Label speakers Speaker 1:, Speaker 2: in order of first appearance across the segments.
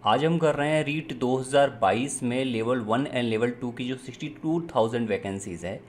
Speaker 1: आज हम कर रहे हैं रीट 2022 में लेवल 1 एंड लेवल 2 की जो 62,000 वैकेंसीज़ है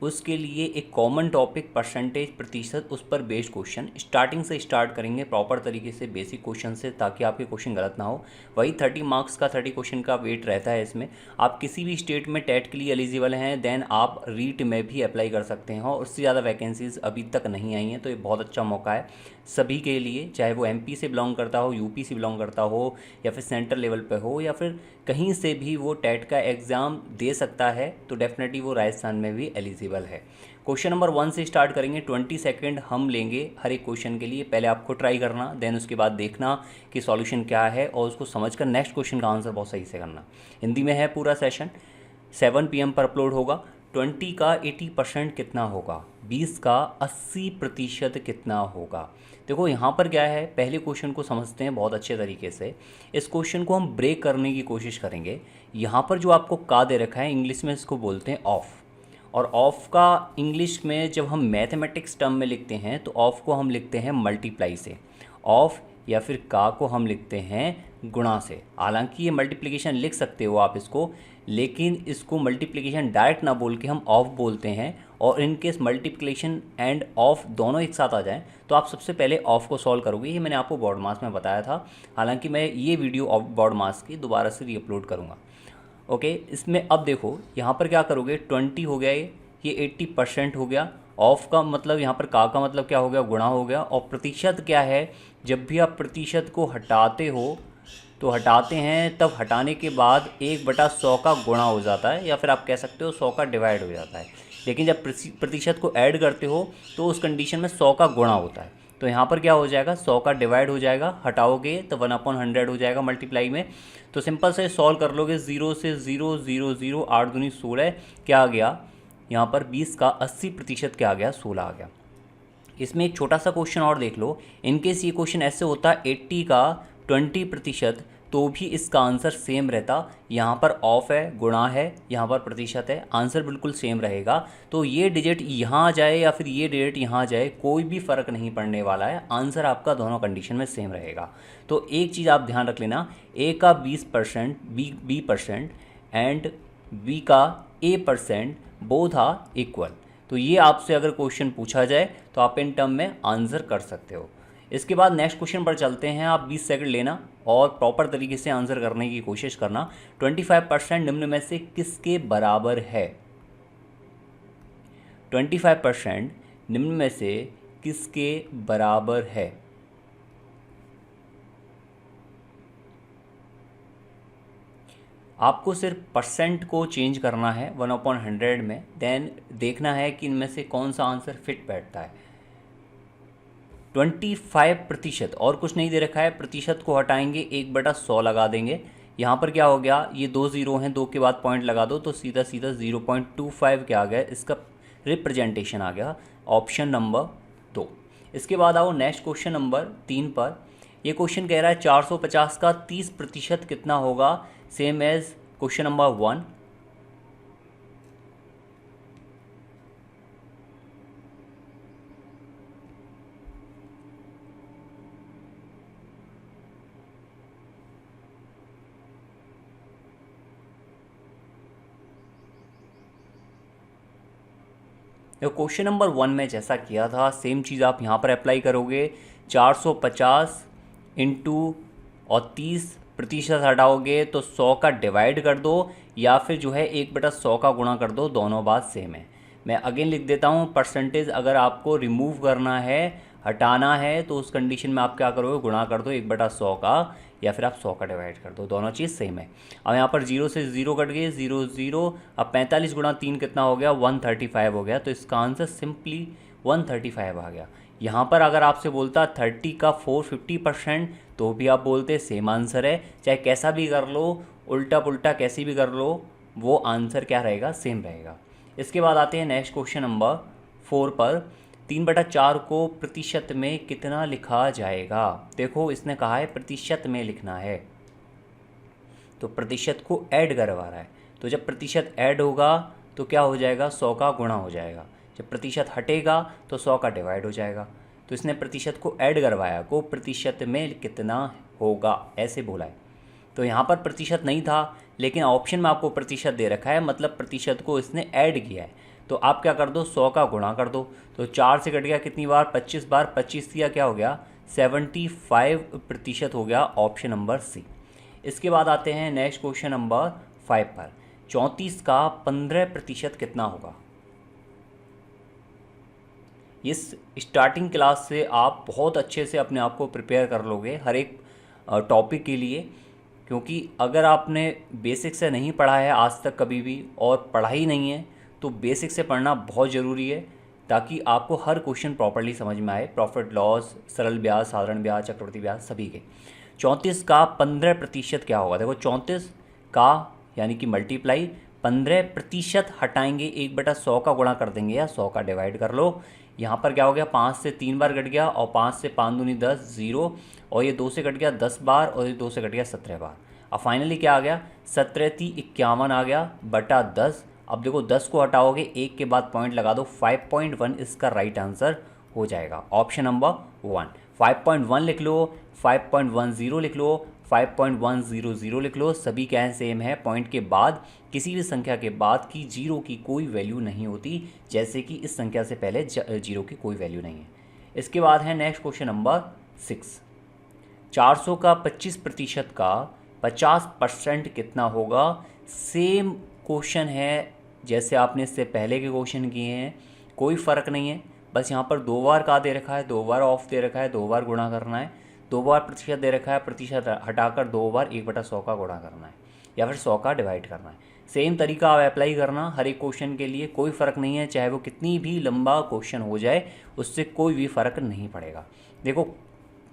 Speaker 1: उसके लिए एक कॉमन टॉपिक परसेंटेज प्रतिशत उस पर बेस्ड क्वेश्चन स्टार्टिंग से स्टार्ट करेंगे प्रॉपर तरीके से बेसिक क्वेश्चन से, ताकि आपके क्वेश्चन गलत ना हो। वही 30 मार्क्स का 30 क्वेश्चन का वेट रहता है इसमें। आप किसी भी स्टेट में टेट के लिए एलिजिबल हैं देन आप रीट में भी अप्लाई कर सकते हैं और उससे ज़्यादा वैकेंसीज़ अभी तक नहीं आई हैं, तो ये बहुत अच्छा मौका है सभी के लिए, चाहे वो एमपी से बिलोंग करता हो, यूपी से बिलोंग करता हो, या फिर सेंट्रल लेवल पे हो, या फिर कहीं से भी वो टेट का एग्ज़ाम दे सकता है, तो डेफिनेटली वो राजस्थान में भी एलिजिबल है। क्वेश्चन नंबर 1 से स्टार्ट करेंगे। 20 सेकंड हम लेंगे हर एक क्वेश्चन के लिए। पहले आपको ट्राई करना, देन उसके बाद देखना कि सॉल्यूशन क्या है और उसको समझकर नेक्स्ट क्वेश्चन का आंसर बहुत सही से करना। हिंदी में है पूरा सेशन, 7 PM पर अपलोड होगा। 20 का 80% कितना होगा, 20 का 80% कितना होगा। देखो यहाँ पर क्या है, पहले क्वेश्चन को समझते हैं बहुत अच्छे तरीके से। इस क्वेश्चन को हम ब्रेक करने की कोशिश करेंगे। यहाँ पर जो आपको का दे रखा है, इंग्लिश में इसको बोलते हैं ऑफ, और ऑफ का इंग्लिश में जब हम मैथमेटिक्स टर्म में लिखते हैं तो ऑफ को हम लिखते हैं मल्टीप्लाई से, ऑफ या फिर का को हम लिखते हैं गुणा से। हालांकि ये मल्टीप्लिकेशन लिख सकते हो आप इसको, लेकिन इसको मल्टीप्लिकेशन डायरेक्ट ना बोल के हम ऑफ बोलते हैं। और in case multiplication end of दोनों एक साथ आ जाएं तो आप सबसे पहले ऑफ को सॉल्व करोगे। ये मैंने आपको बोर्ड मास में बताया था, हालांकि मैं ये वीडियो ऑफ बोर्ड मास की दोबारा से रीअपलोड करूँगा। ओके, इसमें अब देखो यहाँ पर क्या करोगे, 20 हो गया, ये 80% हो गया। ऑफ का मतलब यहाँ पर का मतलब क्या हो गया, गुणा हो गया। और प्रतिशत क्या है, जब भी आप प्रतिशत को हटाते हो तो हटाते हैं तब हटाने के बाद 1/100 का गुणा हो जाता है, या फिर आप कह सकते हो 100 का डिवाइड हो जाता है। लेकिन जब प्रतिशत को ऐड करते हो तो उस कंडीशन में 100 का गुणा होता है। तो यहाँ पर क्या हो जाएगा, 100 का डिवाइड हो जाएगा, हटाओगे तो 1/100 हो जाएगा मल्टीप्लाई में। तो सिंपल से सॉल्व कर लोगे, 0 से 0 0 0 8 दूनी 16, क्या आ गया यहाँ पर 20 का 80% क्या आ गया, 16 आ गया। इसमें एक छोटा सा क्वेश्चन और देख लो। इनकेस ये क्वेश्चन ऐसे होता 80 का 20% तो भी इसका आंसर सेम रहता। यहाँ पर ऑफ है, गुणा है, यहाँ पर प्रतिशत है, आंसर बिल्कुल सेम रहेगा। तो ये डिजिट यहाँ आ जाए या फिर ये डिजिट यहाँ आ जाए, कोई भी फ़र्क नहीं पड़ने वाला है, आंसर आपका दोनों कंडीशन में सेम रहेगा। तो एक चीज़ आप ध्यान रख लेना, ए का 20%, बी परसेंट एंड बी का A% बोथ आर इक्वल। तो ये आपसे अगर क्वेश्चन पूछा जाए तो आप इन टर्म में आंसर कर सकते हो। इसके बाद नेक्स्ट क्वेश्चन पर चलते हैं। आप 20 सेकंड लेना और प्रॉपर तरीके से आंसर करने की कोशिश करना। 25% निम्न में से किसके बराबर है, 25% निम्न में से किसके बराबर है। आपको सिर्फ परसेंट को चेंज करना है 1/100 में, देन देखना है कि इनमें से कौन सा आंसर फिट बैठता है। 25% और कुछ नहीं दे रखा है, प्रतिशत को हटाएंगे, 1/100 लगा देंगे। यहाँ पर क्या हो गया, ये 2 0 हैं, 2 के बाद पॉइंट लगा दो तो सीधा सीधा 0.25 क्या आ गया, इसका रिप्रेजेंटेशन आ गया, ऑप्शन नंबर 2। इसके बाद आओ नेक्स्ट क्वेश्चन नंबर 3 पर। ये क्वेश्चन कह रहा है 450 का 30% कितना होगा, same as question number 1। Question number 1 में जैसा किया था सेम चीज़ आप यहाँ पर अप्लाई करोगे। 450 इंटू और 30% हटाओगे तो 100 का डिवाइड कर दो, या फिर जो है 1/100 का गुणा कर दो, दोनों बात सेम है। मैं अगेन लिख देता हूँ, परसेंटेज अगर आपको रिमूव करना है, हटाना है, तो उस कंडीशन में आप क्या करोगे, गुणा कर दो 1/100 का, या फिर आप 100 का डिवाइड कर दो, दोनों चीज़ सेम है। अब यहाँ पर 0 से 0 कट गए, 0 0। अब 45 गुणा 3 कितना हो गया, 135 हो गया। तो इसका आंसर सिंपली 135 आ गया। यहाँ पर अगर आपसे बोलता 30 का 450% तो भी आप बोलते सेम आंसर है। चाहे कैसा भी कर लो, उल्टा पुल्टा कैसी भी कर लो, वो आंसर क्या रहेगा, सेम रहेगा। इसके बाद आते हैं नेक्स्ट क्वेश्चन नंबर 4 पर। 3/4 को प्रतिशत में कितना लिखा जाएगा। देखो इसने कहा है प्रतिशत में लिखना है, तो प्रतिशत को ऐड करवा रहा है। तो जब प्रतिशत ऐड होगा तो क्या हो जाएगा, 100 का गुणा हो जाएगा। जब प्रतिशत हटेगा तो 100 का डिवाइड हो जाएगा। तो इसने प्रतिशत को ऐड करवाया, को प्रतिशत में कितना होगा ऐसे बोला है। तो यहाँ पर प्रतिशत नहीं था, लेकिन ऑप्शन में आपको प्रतिशत दे रखा है, मतलब प्रतिशत को इसने ऐड किया है। तो आप क्या कर दो, 100 का गुणा कर दो। तो 4 से कट गया कितनी बार, 25 बार, 25 दिया क्या हो गया, 75% हो गया, ऑप्शन नंबर सी। इसके बाद आते हैं नेक्स्ट क्वेश्चन नंबर 5 पर। 34 का 15% कितना होगा। इस स्टार्टिंग क्लास से आप बहुत अच्छे से अपने आप को प्रिपेयर कर लोगे हर एक टॉपिक के लिए, क्योंकि अगर आपने बेसिक से नहीं पढ़ा है आज तक कभी भी और पढ़ा ही नहीं है, तो बेसिक से पढ़ना बहुत ज़रूरी है, ताकि आपको हर क्वेश्चन प्रॉपर्ली समझ में आए। प्रॉफिट लॉस, सरल ब्याज, साधारण ब्याज, चक्रवृद्धि ब्याज, सभी के। 34 का 15% क्या होगा। देखो 34 का यानी कि मल्टीप्लाई 15% हटाएंगे, 1/100 का गुणा कर देंगे या 100 का डिवाइड कर लो। यहाँ पर क्या हो गया, 5 से 3 बार कट गया, और 5 से 5 दूनी 10, 0, और ये 2 से कट गया 10 बार, और ये 2 से कट गया 17 बार। अब फाइनली क्या आ गया, 17×3 = 51 आ गया बटा 10। अब देखो 10 को हटाओगे, 1 के बाद पॉइंट लगा दो, 5.1 इसका राइट आंसर हो जाएगा, ऑप्शन नंबर 1। 5.1 लिख लो, 5.10 लिख लो, 5.100 लिख लो, सभी क्या है, सेम है। पॉइंट के बाद किसी भी संख्या के बाद की जीरो की कोई वैल्यू नहीं होती, जैसे कि इस संख्या से पहले जीरो की कोई वैल्यू नहीं है। इसके बाद है नेक्स्ट क्वेश्चन नंबर 6। 400 का 25% का 50% कितना होगा। सेम क्वेश्चन है जैसे आपने इससे पहले के क्वेश्चन किए हैं, कोई फ़र्क नहीं है, बस यहाँ पर 2 बार का दे रखा है, 2 बार ऑफ दे रखा है, 2 बार गुणा करना है, 2 बार प्रतिशत दे रखा है, प्रतिशत हटाकर 2 बार 1/100 का गुणा करना है, या फिर 100 का डिवाइड करना है। सेम तरीका आप अप्लाई करना हर एक क्वेश्चन के लिए, कोई फ़र्क नहीं है, चाहे वो कितनी भी लंबा क्वेश्चन हो जाए, उससे कोई भी फ़र्क नहीं पड़ेगा। देखो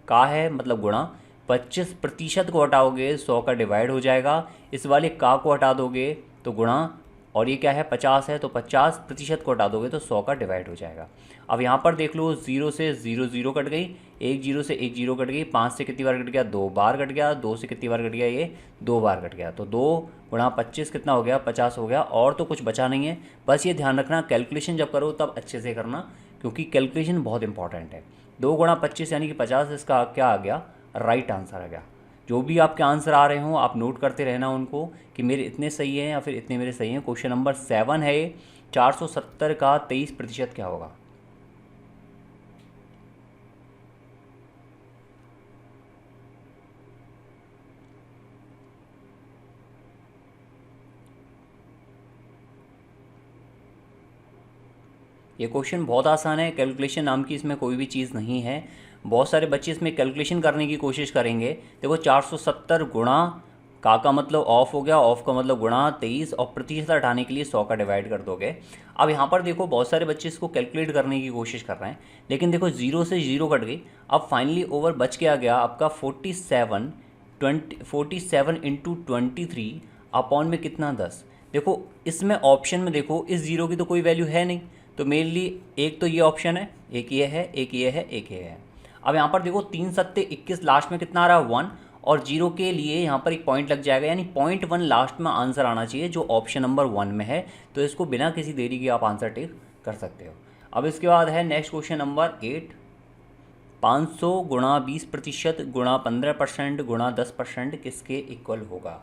Speaker 1: का है मतलब गुणा, 25% को हटाओगे 100 का डिवाइड हो जाएगा, इस वाले का को हटा दोगे तो गुणा, और ये क्या है 50 है, तो 50% को हटा दोगे तो 100 का डिवाइड हो जाएगा। अब यहाँ पर देख लो, 0 से 0 0 कट गई, 1 0 से 1 0 कट गई, 5 से कितनी बार कट गया, 2 बार कट गया, 2 से कितनी बार कट गया, ये 2 बार कट गया, तो 2 गुणा 25 कितना हो गया, 50 हो गया, और तो कुछ बचा नहीं है। बस ये ध्यान रखना, कैलकुलेशन जब करो तब अच्छे से करना, क्योंकि कैलकुलेशन बहुत इंपॉर्टेंट है। 2 गुणा 25 यानी कि 50, इसका क्या आ गया, राइट आंसर आ गया। जो भी आपके आंसर आ रहे हों आप नोट करते रहना उनको, कि मेरे इतने सही हैं या फिर इतने मेरे सही हैं। क्वेश्चन नंबर 7 है, 470 का 23% क्या होगा। ये क्वेश्चन बहुत आसान है, कैलकुलेशन नाम की इसमें कोई भी चीज़ नहीं है। बहुत सारे बच्चे इसमें कैलकुलेशन करने की कोशिश करेंगे। देखो 470 गुणा का मतलब ऑफ हो गया, ऑफ का मतलब गुणा 23, और प्रतिशत हटाने के लिए 100 का डिवाइड कर दोगे। अब यहाँ पर देखो बहुत सारे बच्चे इसको कैलकुलेट करने की कोशिश कर रहे हैं, लेकिन देखो 0 से 0 कट गई। अब फाइनली ओवर बच के आ गया आपका 47 इंटू 23 अपॉन में कितना 10। देखो इसमें ऑप्शन में देखो इस जीरो की तो कोई वैल्यू है नहीं, तो मेरे लिए एक तो ये ऑप्शन है, एक ये है, एक ये है, एक ये है। अब यहाँ पर देखो 3 सत्ते 21, लास्ट में कितना आ रहा है 1, और जीरो के लिए यहाँ पर एक पॉइंट लग जाएगा, यानी 0.1 लास्ट में आंसर आना चाहिए, जो ऑप्शन नंबर 1 में है। तो इसको बिना किसी देरी के आप आंसर टिक कर सकते हो। अब इसके बाद है नेक्स्ट क्वेश्चन नंबर 8। 500 गुणा 20% गुणा 15% गुणा 10% किसके इक्वल होगा।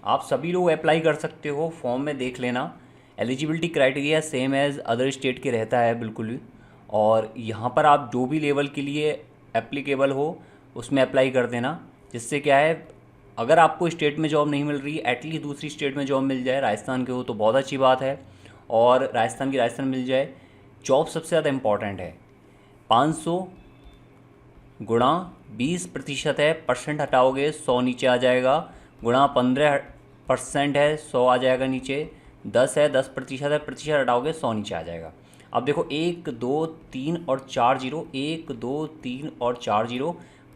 Speaker 1: आप सभी लोग अप्लाई कर सकते हो, फॉर्म में देख लेना। Eligibility criteria same as other state के रहता है बिल्कुल भी, और यहाँ पर आप जो भी लेवल के लिए एप्लीकेबल हो उसमें अप्लाई कर देना, जिससे क्या है अगर आपको स्टेट में जॉब नहीं मिल रही, एटलीस्ट दूसरी स्टेट में जॉब मिल जाए। राजस्थान के हो तो बहुत अच्छी बात है, और राजस्थान की राजस्थान मिल जाए। जॉब सबसे ज़्यादा इम्पॉर्टेंट है। 500 गुणा 20% है, परसेंट हटाओगे 100 नीचे आ जाएगा, गुणा 15% है 100 आ जाएगा नीचे, 10 है 10% है, प्रतिशत हटाओगे 100 नीचे आ जाएगा। अब देखो 1 2 3 और 4 जीरो, 1 2 3 और 4 जीरो,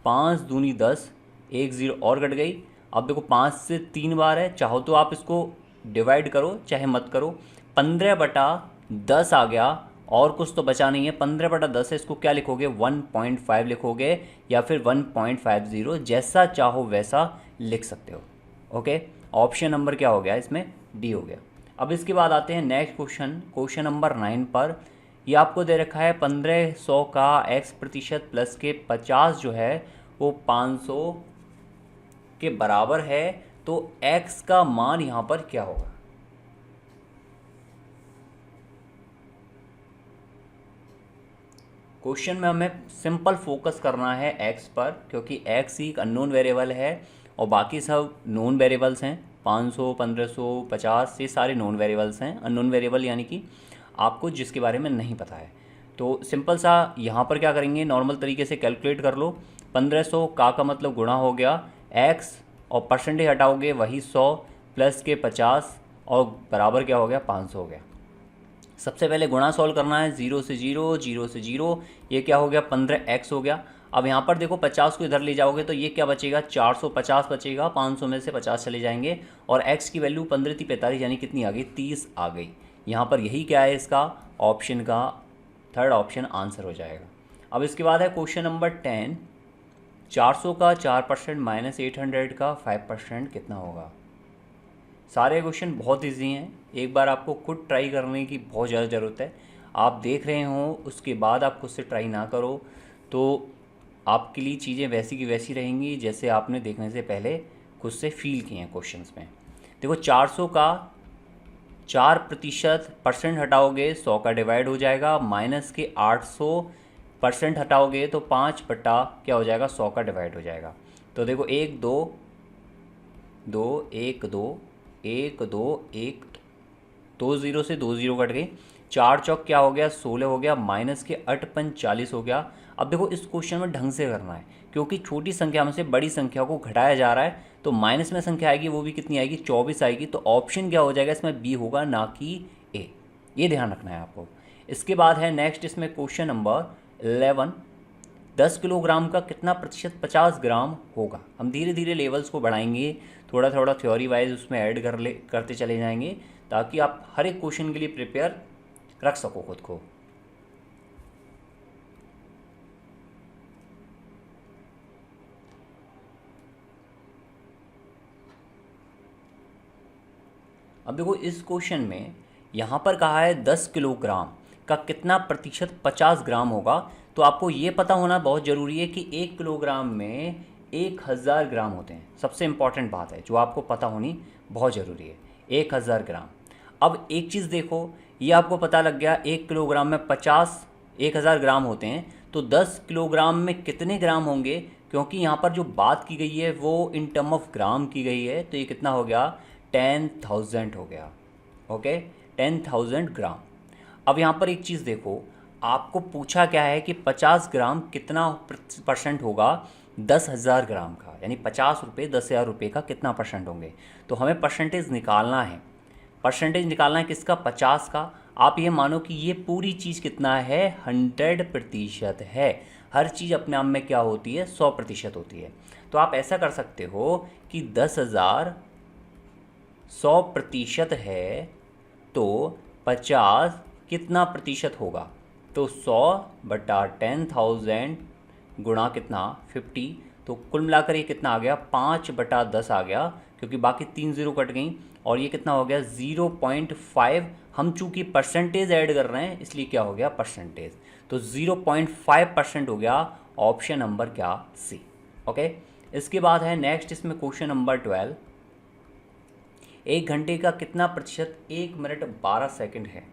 Speaker 1: 5 दूनी 10, 1 जीरो और कट गई। अब देखो 5 से 3 बार है, चाहो तो आप इसको डिवाइड करो चाहे मत करो। 15/10 आ गया, और कुछ तो बचा नहीं है। 15/10 है, इसको क्या लिखोगे 1.5 लिखोगे, या फिर 1.50, जैसा चाहो वैसा लिख सकते हो। ओके, ऑप्शन नंबर क्या हो गया इसमें, डी हो गया। अब इसके बाद आते हैं नेक्स्ट क्वेश्चन, क्वेश्चन नंबर 9 पर। ये आपको दे रखा है 1500 का x प्रतिशत प्लस के 50 जो है वो 500 के बराबर है, तो x का मान यहाँ पर क्या होगा? क्वेश्चन में हमें सिंपल फोकस करना है x पर, क्योंकि x ही एक अननोन वेरिएबल है और बाकी सब नोन वेरिएबल्स हैं। 500, 1500, 50 ये सारे नोन वेरिएबल्स हैं। अननोन वेरिएबल यानी कि आपको जिसके बारे में नहीं पता है। तो सिंपल सा यहाँ पर क्या करेंगे, नॉर्मल तरीके से कैलकुलेट कर लो। 1500 का मतलब गुणा हो गया x और परसेंटेज हटाओगे वही 100 प्लस के 50 और बराबर क्या हो गया, 500 हो गया। सबसे पहले गुणा सॉल्व करना है, 0 से 0, 0 से 0, ये क्या हो गया, 15x हो गया। अब यहाँ पर देखो 50 को इधर ले जाओगे तो ये क्या बचेगा, 450 बचेगा। 500 में से 50 चले जाएंगे और x की वैल्यू 15 थी 45, यानी कितनी आ गई, 30 आ गई। यहाँ पर यही क्या है, इसका ऑप्शन का थर्ड ऑप्शन आंसर हो जाएगा। अब इसके बाद है क्वेश्चन नंबर 10। 400 का 4% माइनस 800 का 5% कितना होगा? सारे क्वेश्चन बहुत इजी हैं, एक बार आपको खुद ट्राई करने की बहुत ज़्यादा ज़रूरत है। आप देख रहे हो उसके बाद आप खुद से ट्राई ना करो तो आपके लिए चीज़ें वैसी की वैसी रहेंगी जैसे आपने देखने से पहले खुद से फील किए हैं क्वेश्चंस में। देखो 400 का 4% हटाओगे 100 का डिवाइड हो जाएगा, माइनस के 800% हटाओगे तो 5 बटा क्या हो जाएगा, 100 का डिवाइड हो जाएगा। तो देखो 1 2 2 1 2 1 2 1 2 0 से 2 0 कट गई। 4 चौक क्या हो गया, 16 हो गया, माइनस के 8 पंच 40 हो गया। अब देखो इस क्वेश्चन में ढंग से करना है, क्योंकि छोटी संख्या में से बड़ी संख्या को घटाया जा रहा है, तो माइनस में संख्या आएगी वो भी कितनी आएगी, 24 आएगी। तो ऑप्शन क्या हो जाएगा इसमें, बी होगा, ना कि ए। ये ध्यान रखना है आपको। इसके बाद है नेक्स्ट इसमें क्वेश्चन नंबर 11। 10 किलोग्राम का कितना प्रतिशत 50 ग्राम होगा? हम धीरे धीरे लेवल्स को बढ़ाएंगे, थोड़ा थोड़ा थ्योरी वाइज उसमें ऐड करते चले जाएंगे, ताकि आप हर एक क्वेश्चन के लिए प्रिपेयर रख सको खुद को। अब देखो इस क्वेश्चन में यहाँ पर कहा है 10 किलोग्राम का कितना प्रतिशत 50 ग्राम होगा। तो आपको ये पता होना बहुत ज़रूरी है कि 1 किलोग्राम में 1000 ग्राम होते हैं। सबसे इम्पॉर्टेंट बात है जो आपको पता होनी बहुत ज़रूरी है, 1000 ग्राम। अब एक चीज़ देखो, ये आपको पता लग गया 1 किलोग्राम में 1000 ग्राम होते हैं, तो 10 किलोग्राम में कितने ग्राम होंगे, क्योंकि यहाँ पर जो बात की गई है वो इन टर्म ऑफ ग्राम की गई है, तो ये कितना हो गया, 10,000 हो गया। ओके, 10,000 ग्राम। अब यहाँ पर एक चीज़ देखो, आपको पूछा क्या है कि 50 ग्राम कितना परसेंट होगा 10,000 ग्राम का, यानी 50 रुपये 10,000 रुपये का कितना परसेंट होंगे। तो हमें परसेंटेज निकालना है। परसेंटेज निकालना है किसका, 50 का। आप ये मानो कि ये पूरी चीज़ कितना है, 100% है। हर चीज़ अपने आप में क्या होती है, 100% होती है। तो आप ऐसा कर सकते हो कि 10,000 100% है, तो 50 कितना प्रतिशत होगा, तो 100 बटा 10,000 गुणा कितना, 50। तो कुल मिलाकर ये कितना आ गया, 5 बटा 10 आ गया, क्योंकि बाकी 3 ज़ीरो कट गई, और ये कितना हो गया, 0.5। हम चूँकि परसेंटेज ऐड कर रहे हैं इसलिए क्या हो गया, परसेंटेज। तो 0.5% हो गया। ऑप्शन नंबर क्या, सी। ओके, इसके बाद है नेक्स्ट इसमें क्वेश्चन नंबर 12। 1 घंटे का कितना प्रतिशत 1 मिनट 12 सेकंड है?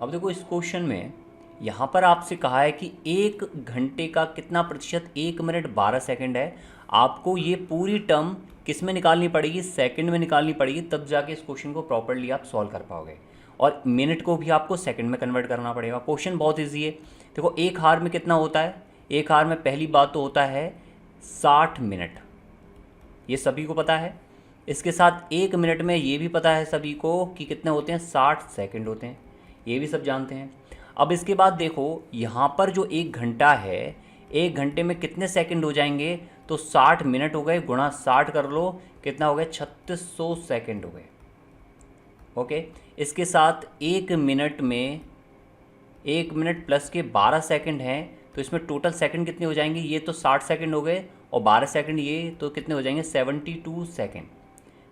Speaker 1: अब देखो इस क्वेश्चन में यहाँ पर आपसे कहा है कि 1 घंटे का कितना प्रतिशत 1 मिनट 12 सेकंड है। आपको ये पूरी टर्म किस में निकालनी पड़ेगी, सेकंड में निकालनी पड़ेगी, तब जाके इस क्वेश्चन को प्रॉपर्ली आप सॉल्व कर पाओगे। और मिनट को भी आपको सेकंड में कन्वर्ट करना पड़ेगा। क्वेश्चन बहुत ईजी है। देखो 1 हार में कितना होता है, 1 हार में पहली बात तो होता है 60 मिनट, ये सभी को पता है। इसके साथ 1 मिनट में ये भी पता है सभी को कि कितने होते हैं, 60 सेकंड होते हैं, ये भी सब जानते हैं। अब इसके बाद देखो यहाँ पर जो 1 घंटा है, 1 घंटे में कितने सेकंड हो जाएंगे, तो 60 मिनट हो गए, गुणा 60 कर लो, कितना हो गया, 3600 सेकंड हो गए। ओके, इसके साथ 1 मिनट में 1 मिनट प्लस के 12 सेकंड हैं, तो इसमें टोटल सेकंड कितने हो जाएंगे, ये तो 60 सेकंड हो गए और 12 सेकंड ये, तो कितने हो जाएंगे 72 सेकंड,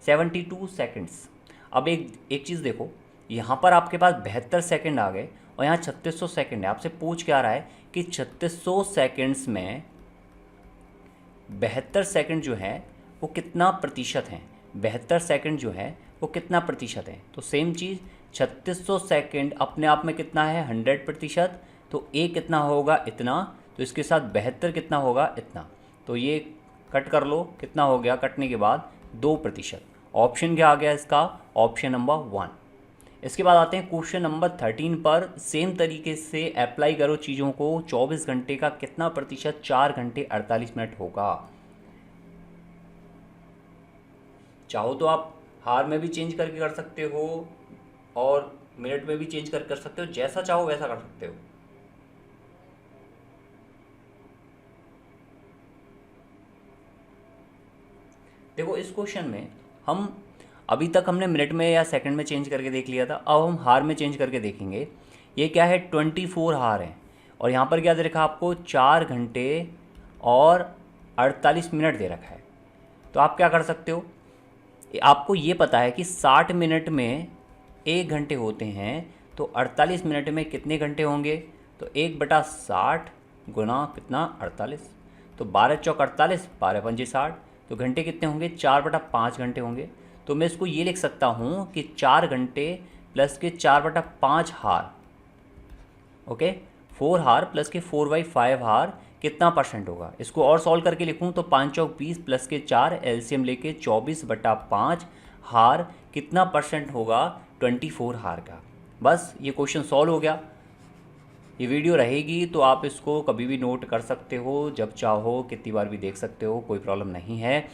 Speaker 1: 72 सेकंड्स। अब एक एक चीज़ देखो, यहाँ पर आपके पास 72 सेकंड आ गए और यहाँ 3600 सेकंड है। आपसे पूछ क्या रहा है कि 3600 सेकंड्स में 72 सेकंड जो है वो कितना प्रतिशत हैं, 72 सेकंड जो है वो कितना प्रतिशत है। तो सेम चीज़ 3600 सेकंड अपने आप में कितना है 100%, तो ए कितना होगा इतना, तो इसके साथ 72 कितना होगा इतना, तो ये कट कर लो, कितना हो गया कटने के बाद 2%। ऑप्शन क्या आ गया इसका, ऑप्शन नंबर 1। इसके बाद आते हैं क्वेश्चन नंबर 13 पर। सेम तरीके से अप्लाई करो चीज़ों को। 24 घंटे का कितना प्रतिशत 4 घंटे 48 मिनट होगा। चाहो तो आप हार में भी चेंज करके कर सकते हो और मिनट में भी चेंज कर सकते हो, जैसा चाहो वैसा कर सकते हो। देखो इस क्वेश्चन में हम अभी तक हमने मिनट में या सेकंड में चेंज करके देख लिया था, अब हम हार में चेंज करके देखेंगे। ये क्या है 24 हार है और यहाँ पर क्या दे रखा है आपको 4 घंटे और 48 मिनट दे रखा है। तो आप क्या कर सकते हो, आपको ये पता है कि 60 मिनट में 1 घंटे होते हैं, तो 48 मिनट में कितने घंटे होंगे, तो 1/60 गुना कितना 48, तो 12 चौक 48, 12 पंजे 60, तो घंटे कितने होंगे 4/5 घंटे होंगे। तो मैं इसको ये लिख सकता हूँ कि 4 घंटे प्लस के 4/5 हार, ओके 4 हार प्लस के 4/5 हार कितना परसेंट होगा। इसको और सॉल्व करके लिखूँ तो 5 चौक 20 प्लस के 4 एलसीएम लेके 24/5 हार कितना परसेंट होगा 24 हार का। बस ये क्वेश्चन सॉल्व हो गया। ये वीडियो रहेगी तो आप इसको कभी भी नोट कर सकते हो, जब चाहो कितनी बार भी देख सकते हो, कोई प्रॉब्लम नहीं है।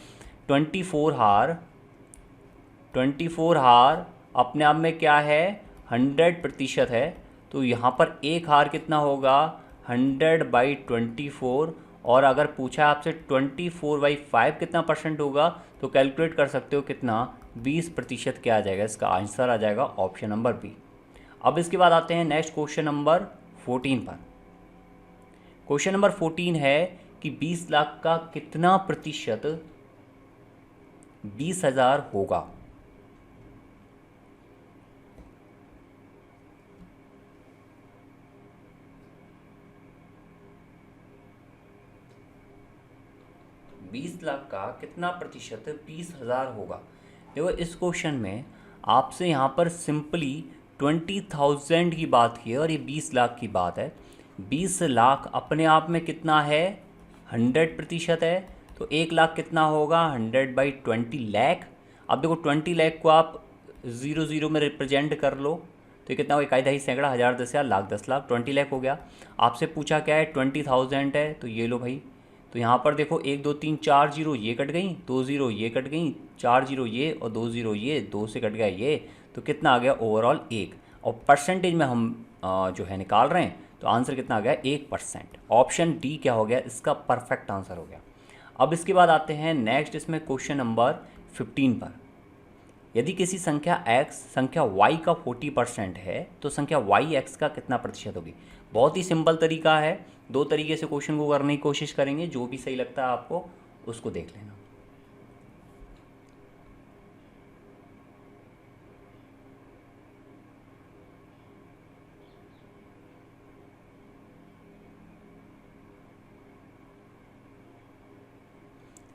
Speaker 1: 24 हार अपने आप में क्या है 100% है, तो यहाँ पर एक हार कितना होगा 100/24, और अगर पूछा आपसे 24/5 कितना परसेंट होगा तो कैलकुलेट कर सकते हो कितना 20% क्या आ जाएगा। इसका आंसर आ जाएगा ऑप्शन नंबर बी। अब इसके बाद आते हैं नेक्स्ट क्वेश्चन नंबर 14 पर। क्वेश्चन नंबर 14 है कि 20 लाख का कितना प्रतिशत 20,000 होगा। बीस लाख का कितना प्रतिशत 20,000 होगा। देखो इस क्वेश्चन में आपसे यहाँ पर सिंपली 20,000 की बात की है और ये 20 लाख की बात है। 20 लाख अपने आप में कितना है 100% है, तो 1 लाख कितना होगा 100/20 लाख। अब देखो 20 लाख को आप 0 में रिप्रेजेंट कर लो तो ये कितना हो, इकाई दहाई सैकड़ा हज़ार दस हज़ार लाख 10 लाख 20 लाख हो गया। आपसे पूछा क्या है 20,000 है, तो ये लो भाई। तो यहाँ पर देखो 1 2 3 4 जीरो ये कट गई, 2 जीरो ये कट गई, 4 जीरो ये और 2 जीरो ये, 2 से कट गया ये, तो कितना आ गया ओवरऑल 1। और परसेंटेज में हम जो है निकाल रहे हैं, तो आंसर कितना आ गया 1%। ऑप्शन डी क्या हो गया इसका परफेक्ट आंसर हो गया। अब इसके बाद आते हैं नेक्स्ट इसमें क्वेश्चन नंबर 15 पर। यदि किसी संख्या x संख्या y का 40% है तो संख्या y x का कितना प्रतिशत होगी। बहुत ही सिंपल तरीका है, दो तरीके से क्वेश्चन को करने की कोशिश करेंगे, जो भी सही लगता है आपको उसको देख लेना।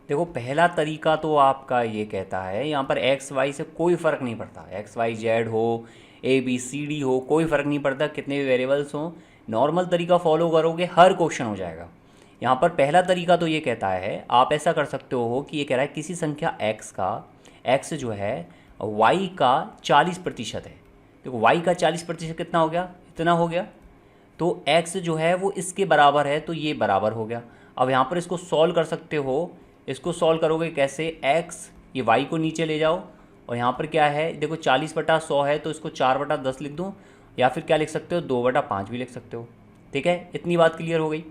Speaker 1: देखो पहला तरीका तो आपका ये कहता है यहाँ पर एक्स वाई से कोई फ़र्क नहीं पड़ता, एक्स वाई जेड हो ए बी सी डी हो कोई फ़र्क नहीं पड़ता, कितने भी वेरिएबल्स हो, नॉर्मल तरीका फॉलो करोगे हर क्वेश्चन हो जाएगा। यहाँ पर पहला तरीका तो ये कहता है, आप ऐसा कर सकते हो कि ये कह रहा है किसी संख्या एक्स का एक्स जो है वाई का 40% है। देखो वाई का 40% कितना हो गया, इतना हो गया, तो एक्स जो है वो इसके बराबर है, तो ये बराबर हो गया। अब यहाँ पर इसको सॉल्व कर सकते हो, इसको सॉल्व करोगे कैसे, x ये y को नीचे ले जाओ और यहाँ पर क्या है देखो 40/100 है, तो इसको 4/10 लिख दूँ, या फिर क्या लिख सकते हो 2/5 भी लिख सकते हो। ठीक है, इतनी बात क्लियर हो गई।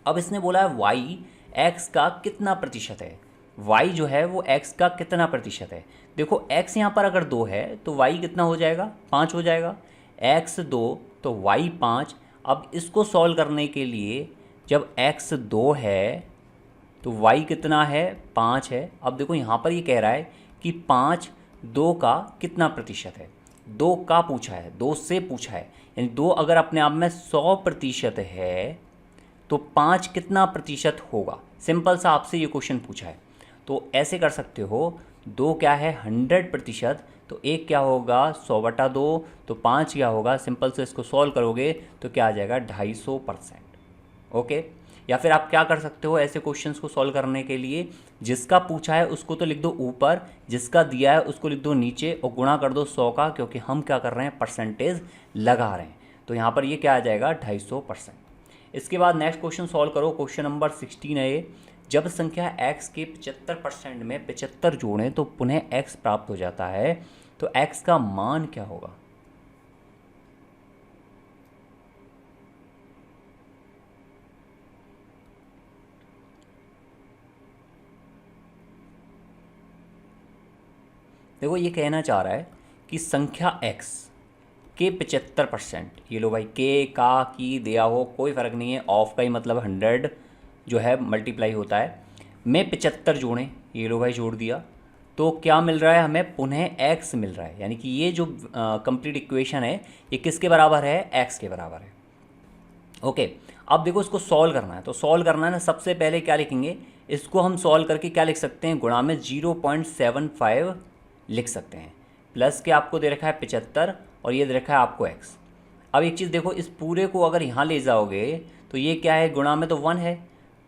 Speaker 1: अब इसने बोला है y x का कितना प्रतिशत है, y जो है वो x का कितना प्रतिशत है। देखो x यहाँ पर अगर 2 है तो y कितना हो जाएगा 5 हो जाएगा, x 2 तो y 5। अब इसको सॉल्व करने के लिए जब x 2 है तो y कितना है, 5 है। अब देखो यहाँ पर ये कह रहा है कि 5 2 का कितना प्रतिशत है, 2 का पूछा है, 2 से पूछा है, यानी 2 अगर अपने आप में 100% है तो 5 कितना प्रतिशत होगा। सिंपल सा आपसे ये क्वेश्चन पूछा है, तो ऐसे कर सकते हो, 2 क्या है 100%, तो 1 क्या होगा 100/2, तो 5 क्या होगा, सिंपल से इसको सॉल्व करोगे तो क्या आ जाएगा 250%। ओके, या फिर आप क्या कर सकते हो ऐसे क्वेश्चंस को सॉल्व करने के लिए, जिसका पूछा है उसको तो लिख दो ऊपर, जिसका दिया है उसको लिख दो नीचे और गुणा कर दो 100 का, क्योंकि हम क्या कर रहे हैं परसेंटेज लगा रहे हैं। तो यहाँ पर ये क्या आ जाएगा 250%। इसके बाद नेक्स्ट क्वेश्चन सॉल्व करो, क्वेश्चन नंबर 16 है ये। जब संख्या x के 75% में 75 जोड़ें तो पुनः x प्राप्त हो जाता है, तो x का मान क्या होगा। देखो ये कहना चाह रहा है कि संख्या x के 75%, ये लो भाई के का की दिया हो कोई फ़र्क नहीं है, ऑफ का ही मतलब 100 जो है मल्टीप्लाई होता है, में 75 जोड़ें, ये लो भाई जोड़ दिया, तो क्या मिल रहा है हमें, पुनः x मिल रहा है। यानी कि ये जो कंप्लीट इक्वेशन है ये किसके बराबर है, x के बराबर है। ओके, अब देखो इसको सॉल्व करना है, तो सॉल्व करना है ना, सबसे पहले क्या लिखेंगे, इसको हम सॉल्व करके क्या लिख सकते हैं, गुणा में 0.75 लिख सकते हैं, प्लस के आपको दे रखा है 75 और ये दे रखा है आपको x। अब एक चीज़ देखो, इस पूरे को अगर यहाँ ले जाओगे तो ये क्या है, गुणा में तो 1 है,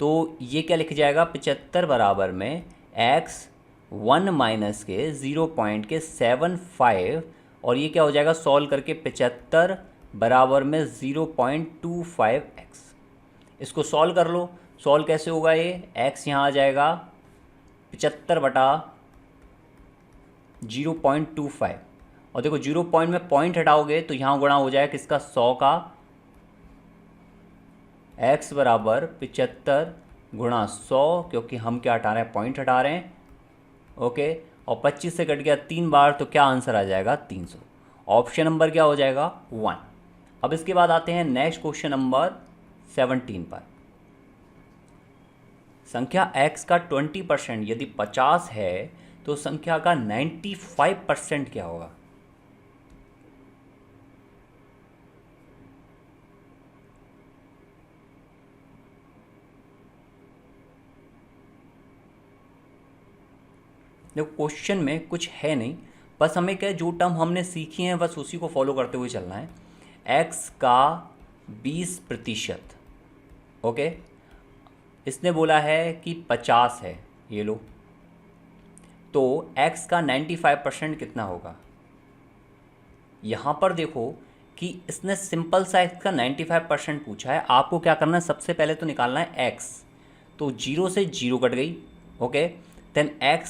Speaker 1: तो ये क्या लिख जाएगा 75 बराबर में x 1 माइनस के 0.75, और ये क्या हो जाएगा सॉल्व करके 75 बराबर में 0.25x। इसको सॉल्व कर लो, सॉल्व कैसे होगा, ये x यहाँ आ जाएगा 75/0.25, और देखो 0 पॉइंट में पॉइंट हटाओगे तो यहाँ गुणा हो जाएगा किसका 100 का, x बराबर 75 गुणा 100, क्योंकि हम क्या हटा रहे हैं, पॉइंट हटा रहे हैं। ओके, और 25 से कट गया 3 बार, तो क्या आंसर आ जाएगा 300। ऑप्शन नंबर क्या हो जाएगा 1। अब इसके बाद आते हैं नेक्स्ट क्वेश्चन नंबर 17 पर। संख्या x का 20% यदि 50 है तो संख्या का 95% क्या होगा। देखो क्वेश्चन में कुछ है नहीं, बस हमें क्या जो टर्म हमने सीखी हैं बस उसी को फॉलो करते हुए चलना है। x का 20%, ओके, इसने बोला है कि 50 है, ये लो, तो x का 95% कितना होगा। यहाँ पर देखो कि इसने सिंपल सा x का 95% पूछा है, आपको क्या करना है, सबसे पहले तो निकालना है x, तो 0 से 0 कट गई, ओके, देन x,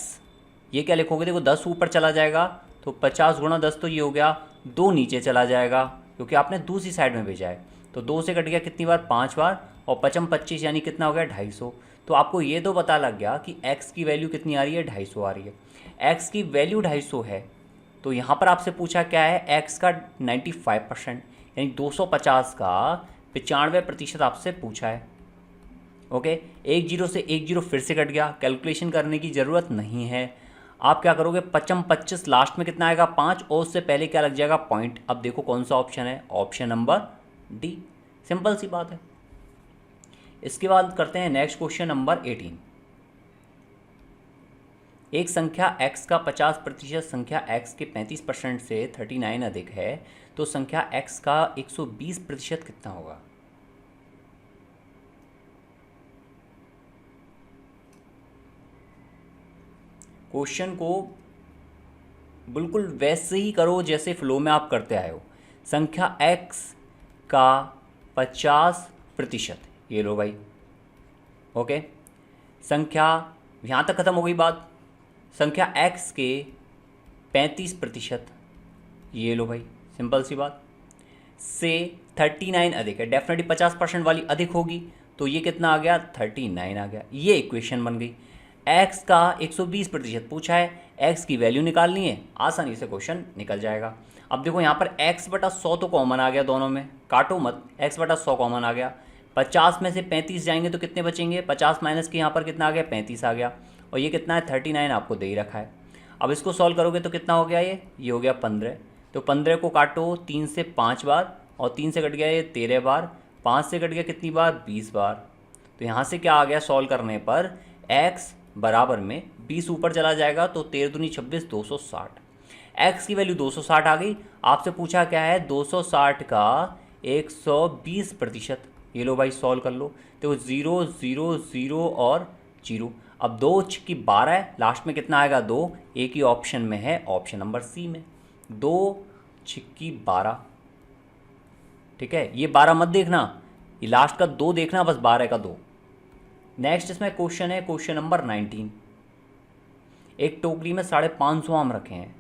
Speaker 1: ये क्या लिखोगे, देखो 10 ऊपर चला जाएगा, तो 50 गुणा 10 तो ये हो गया, 2 नीचे चला जाएगा क्योंकि आपने दूसरी साइड में भेजा है, तो 2 से कट गया कितनी बार, 5 बार, और 55 25 यानी कितना हो गया 250। तो आपको ये तो पता लग गया कि x की वैल्यू कितनी आ रही है, 250 आ रही है। x की वैल्यू 250 है, तो यहाँ पर आपसे पूछा क्या है, x का 95% यानी 250 का 95% आपसे पूछा है। ओके, 1 0 से 1 0 फिर से कट गया, कैलकुलेशन करने की ज़रूरत नहीं है। आप क्या करोगे, 55 25 लास्ट में कितना आएगा 5, और उससे पहले क्या लग जाएगा पॉइंट। अब देखो कौन सा ऑप्शन है, ऑप्शन नंबर डी, सिंपल सी बात है। इसके बाद करते हैं नेक्स्ट क्वेश्चन नंबर 18। एक संख्या x का 50% संख्या x के 35% से 39 अधिक है, तो संख्या x का 120% कितना होगा। क्वेश्चन को बिल्कुल वैसे ही करो जैसे फ्लो में आप करते आए हो। संख्या x का 50%, ये लो भाई, ओके, संख्या यहाँ तक ख़त्म हो गई बात। संख्या x के 35%, ये लो भाई, सिंपल सी बात, से 39 अधिक है, डेफिनेटली 50% वाली अधिक होगी, तो ये कितना आ गया 39 आ गया, ये इक्वेशन बन गई। एक्स का 120% पूछा है, एक्स की वैल्यू निकालनी है, आसानी से क्वेश्चन निकल जाएगा। अब देखो यहाँ पर x बटा 100 तो कॉमन आ गया दोनों में, काटो मत, x बटा 100 कॉमन आ गया। 50 में से 35 जाएंगे तो कितने बचेंगे, 50 माइनस के यहाँ पर कितना आ गया, 35 आ गया। और ये कितना है, 39 आपको दे ही रखा है। अब इसको सॉल्व करोगे तो कितना हो गया, ये हो गया 15। तो 15 को काटो 3 से 5 बार, और 3 से कट गया ये 13 बार, 5 से कट गया कितनी बार, 20 बार। तो यहाँ से क्या आ गया, सॉल्व करने पर x बराबर में 20 ऊपर चला जाएगा तो 13 दूनी 26, 260। x की वैल्यू 260 आ गई। आपसे पूछा क्या है, 260 का 120%। ये लो भाई सॉल्व कर लो। तो 0 0 0 और 0। अब 2 छिक्की 12 है, लास्ट में कितना आएगा, 2। एक ही ऑप्शन में है, ऑप्शन नंबर सी में, 2 छिक्की 12। ठीक है, ये 12 मत देखना, ये लास्ट का 2 देखना, बस 12 का 2। नेक्स्ट इसमें क्वेश्चन है, क्वेश्चन नंबर 19। एक टोकरी में 550 आम रखे हैं,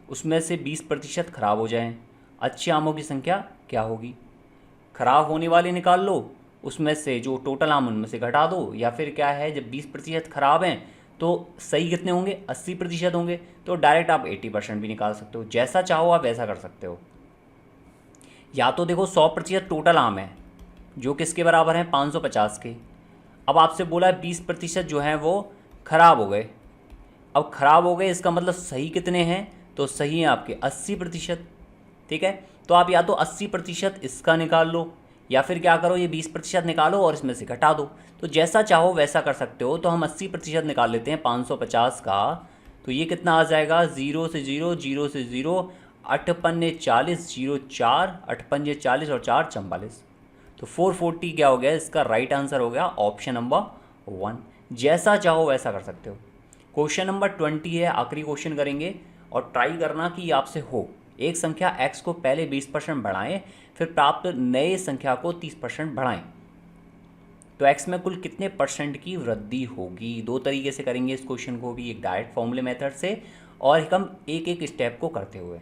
Speaker 1: उसमें से 20% खराब हो जाएं, अच्छे आमों की संख्या क्या होगी। खराब होने वाले निकाल लो, उसमें से जो टोटल आम उनमें से घटा दो, या फिर क्या है, जब 20% खराब हैं तो सही कितने होंगे, 80% होंगे। तो डायरेक्ट आप 80% भी निकाल सकते हो, जैसा चाहो आप वैसा कर सकते हो। या तो देखो 100% टोटल आम है, जो किसके बराबर हैं, 550 के। अब आपसे बोला है 20% जो हैं वो खराब हो गए। अब खराब हो गए इसका मतलब सही कितने हैं, तो सही है आपके 80%। ठीक है, तो आप या तो 80% इसका निकाल लो, या फिर क्या करो, ये 20% निकालो और इसमें से घटा दो। तो जैसा चाहो वैसा कर सकते हो। तो हम 80% निकाल लेते हैं 550 का। तो ये कितना आ जाएगा, 0 से 0, 0 से 0, 8 पन्ने 40, 0 4, 8 पंजे 40 और 4 44। तो 440 क्या हो गया, इसका राइट आंसर हो गया ऑप्शन नंबर 1। जैसा चाहो वैसा कर सकते हो। क्वेश्चन नंबर 20 है, आखिरी क्वेश्चन करेंगे, और ट्राई करना कि आपसे हो। एक संख्या x को पहले 20% बढ़ाएं, फिर प्राप्त नए संख्या को 30% बढ़ाएं, तो x में कुल कितने परसेंट की वृद्धि होगी। 2 तरीके से करेंगे इस क्वेश्चन को भी, एक डायरेक्ट फॉर्मूले मेथड से और हम एक एक स्टेप को करते हुए।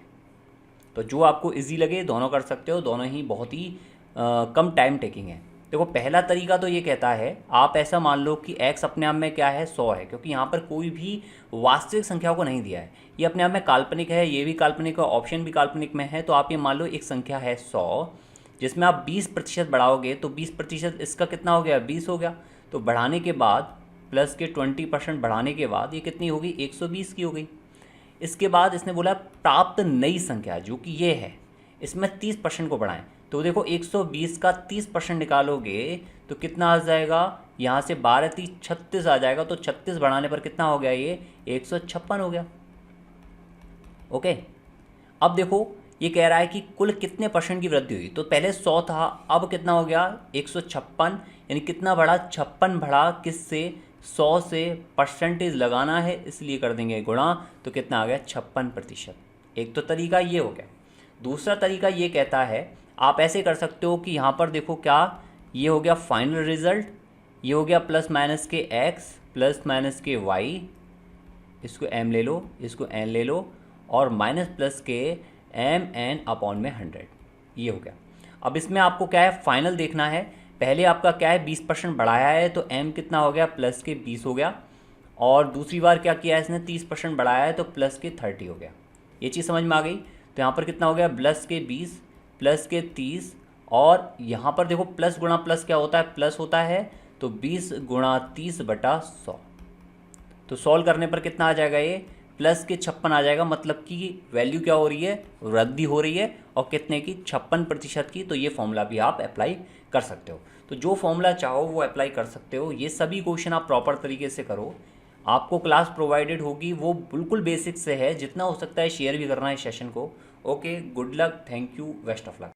Speaker 1: तो जो आपको इजी लगे दोनों कर सकते हो, दोनों ही बहुत ही कम टाइम टेकिंग है। देखो पहला तरीका तो ये कहता है, आप ऐसा मान लो कि x अपने आप में क्या है, 100 है, क्योंकि यहाँ पर कोई भी वास्तविक संख्या को नहीं दिया है, ये अपने आप में काल्पनिक है, ये भी काल्पनिक है, ऑप्शन भी काल्पनिक में है। तो आप ये मान लो एक संख्या है 100, जिसमें आप 20% बढ़ाओगे तो 20% इसका कितना हो गया, 20 हो गया। तो बढ़ाने के बाद प्लस के 20% बढ़ाने के बाद ये कितनी होगी, 120 की हो गई। इसके बाद इसने बोला प्राप्त नई संख्या जो कि ये है, इसमें 30% को बढ़ाएं। तो देखो 120 का 30% निकालोगे तो कितना आ जाएगा, यहाँ से 12 30 36 आ जाएगा। तो 36 बढ़ाने पर कितना हो गया, ये 156 हो गया। ओके, अब देखो ये कह रहा है कि कुल कितने परसेंट की वृद्धि हुई। तो पहले 100 था, अब कितना हो गया, 156, यानी कितना बढ़ा, 56 बढ़ा, किससे, 100 से। परसेंटेज लगाना है इसलिए कर देंगे गुणा, तो कितना आ गया, 56%। एक तो तरीका ये हो गया। दूसरा तरीका ये कहता है, आप ऐसे कर सकते हो कि यहाँ पर देखो क्या, ये हो गया फाइनल रिजल्ट, ये हो गया प्लस माइनस के x प्लस माइनस के y, इसको m ले लो, इसको n ले लो, और माइनस प्लस के m n अपॉन में 100, ये हो गया। अब इसमें आपको क्या है, फाइनल देखना है। पहले आपका क्या है, 20% बढ़ाया है तो m कितना हो गया, प्लस के 20 हो गया। और दूसरी बार क्या किया है इसने, 30% बढ़ाया है तो प्लस के 30 हो गया। ये चीज़ समझ में आ गई। तो यहाँ पर कितना हो गया, प्लस के 20 प्लस के 30, और यहाँ पर देखो प्लस गुणा प्लस क्या होता है, प्लस होता है। तो 20 गुणा 30 बटा 100। तो सॉल्व करने पर कितना आ जाएगा, ये प्लस के 56 आ जाएगा। मतलब कि वैल्यू क्या हो रही है, वृद्धि हो रही है, और कितने की, 56% की। तो ये फॉर्मूला भी आप अप्लाई कर सकते हो। तो जो फॉर्मूला चाहो वो अप्लाई कर सकते हो। ये सभी क्वेश्चन आप प्रॉपर तरीके से करो। आपको क्लास प्रोवाइडेड होगी, वो बिल्कुल बेसिक से है, जितना हो सकता है शेयर भी करना है इस सेशन को। Okay, good luck, thank you, best of luck.